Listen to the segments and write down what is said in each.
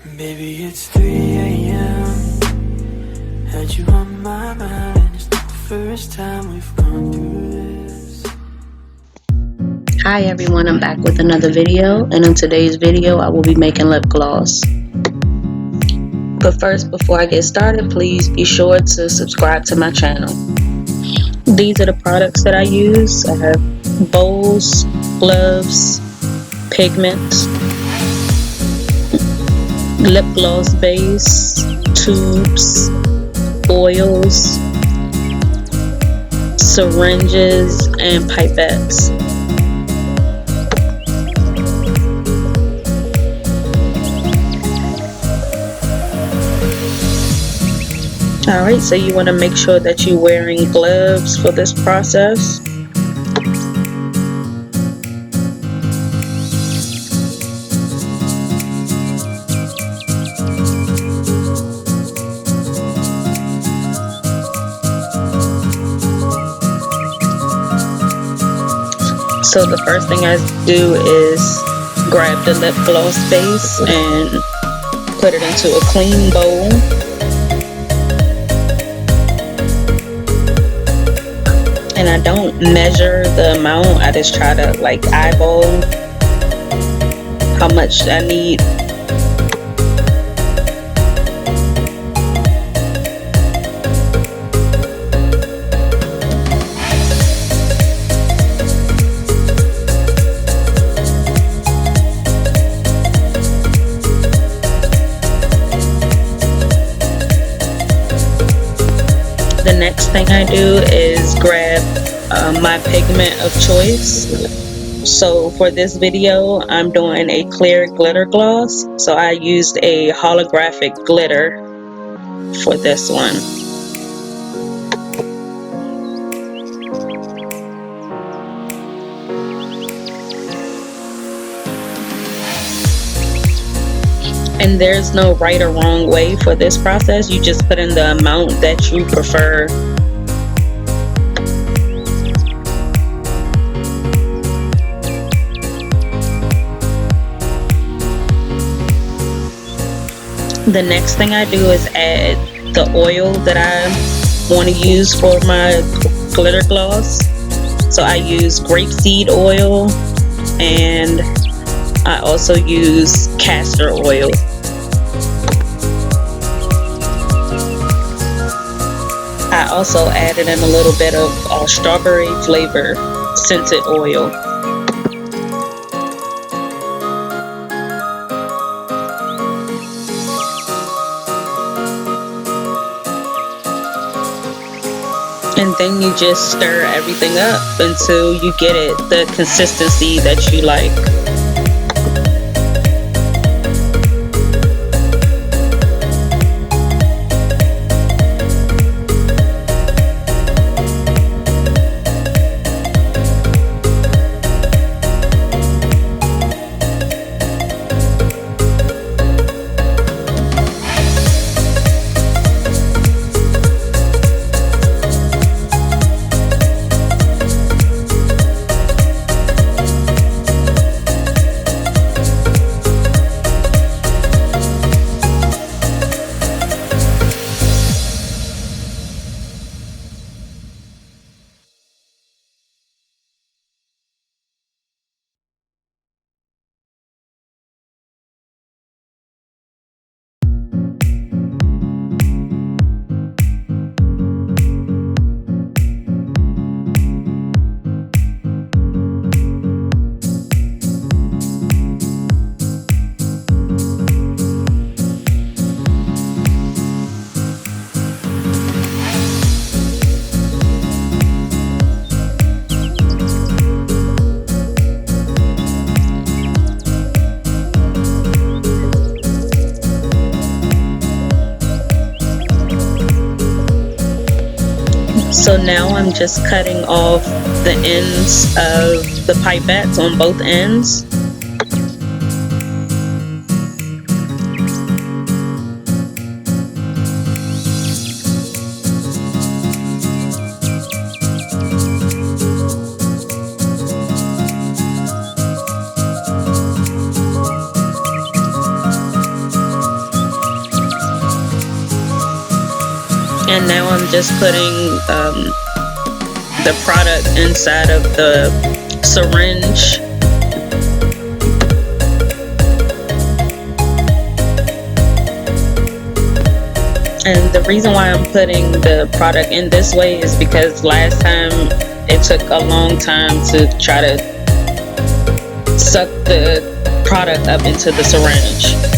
Baby, it's 3 a.m. Had you on my mind, and it's not the first time we've gone through this. Hi everyone, I'm back with another video, and in today's video I will be making lip gloss. But first, before I get started, please be sure to subscribe to my channel. These are the products that I use. I have bowls, gloves, pigments, lip gloss base, tubes, oils, syringes, and pipettes. Alright, so you want to make sure that you're wearing gloves for this process. So the first thing I do is grab the lip gloss base and put it into a clean bowl. And I don't measure the amount, I just try to like eyeball how much I need. The next thing I do is grab my pigment of choice. So for this video, I'm doing a clear glitter gloss. So I used a holographic glitter for this one. And there's no right or wrong way for this process. You just put in the amount that you prefer. The next thing I do is add the oil that I want to use for my glitter gloss. So I use grapeseed oil, and I also use castor oil. I also added in a little bit of strawberry flavor scented oil. And then you just stir everything up until you get it the consistency that you like. So now I'm just cutting off the ends of the pipettes on both ends. And now I'm just putting the product inside of the syringe. And the reason why I'm putting the product in this way is because last time it took a long time to try to suck the product up into the syringe.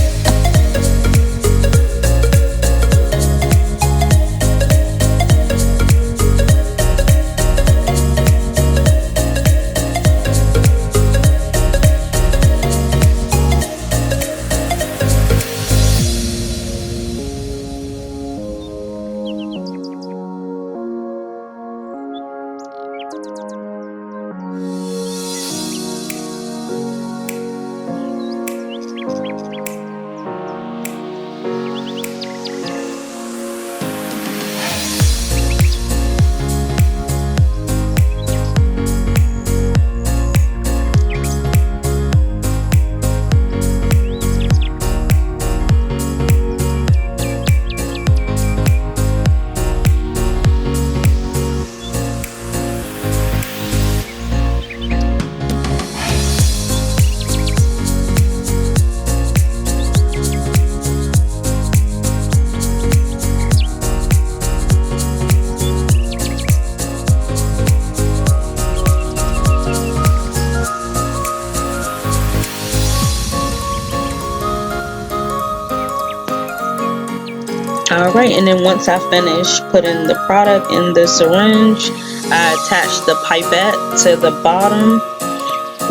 Alright, and then once I finish putting the product in the syringe, I attach the pipette to the bottom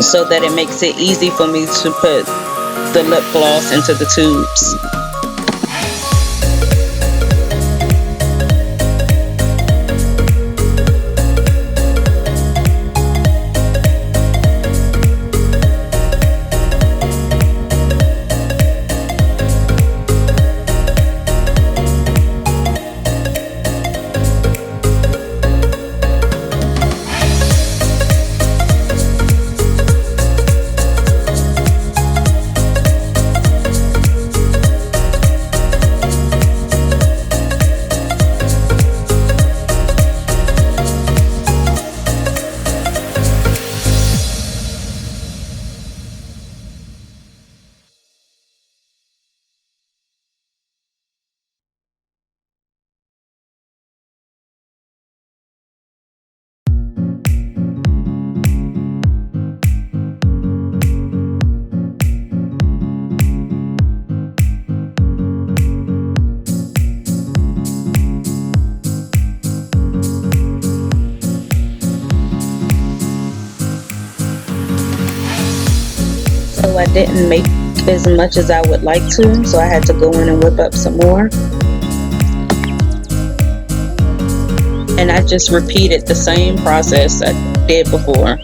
so that it makes it easy for me to put the lip gloss into the tubes. So I didn't make as much as I would like to, so I had to go in and whip up some more. And I just repeated the same process I did before.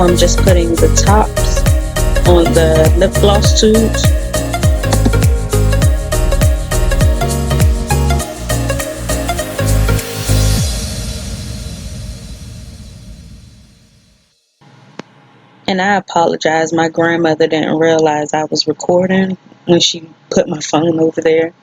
I'm just putting the tops on the lip gloss tubes. And I apologize, my grandmother didn't realize I was recording when she put my phone over there.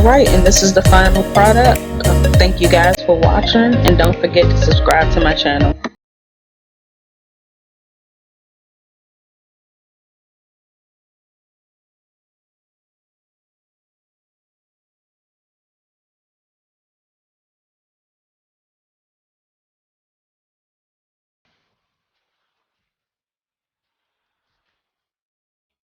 Alright, and this is the final product. Thank you guys for watching, and don't forget to subscribe to my channel.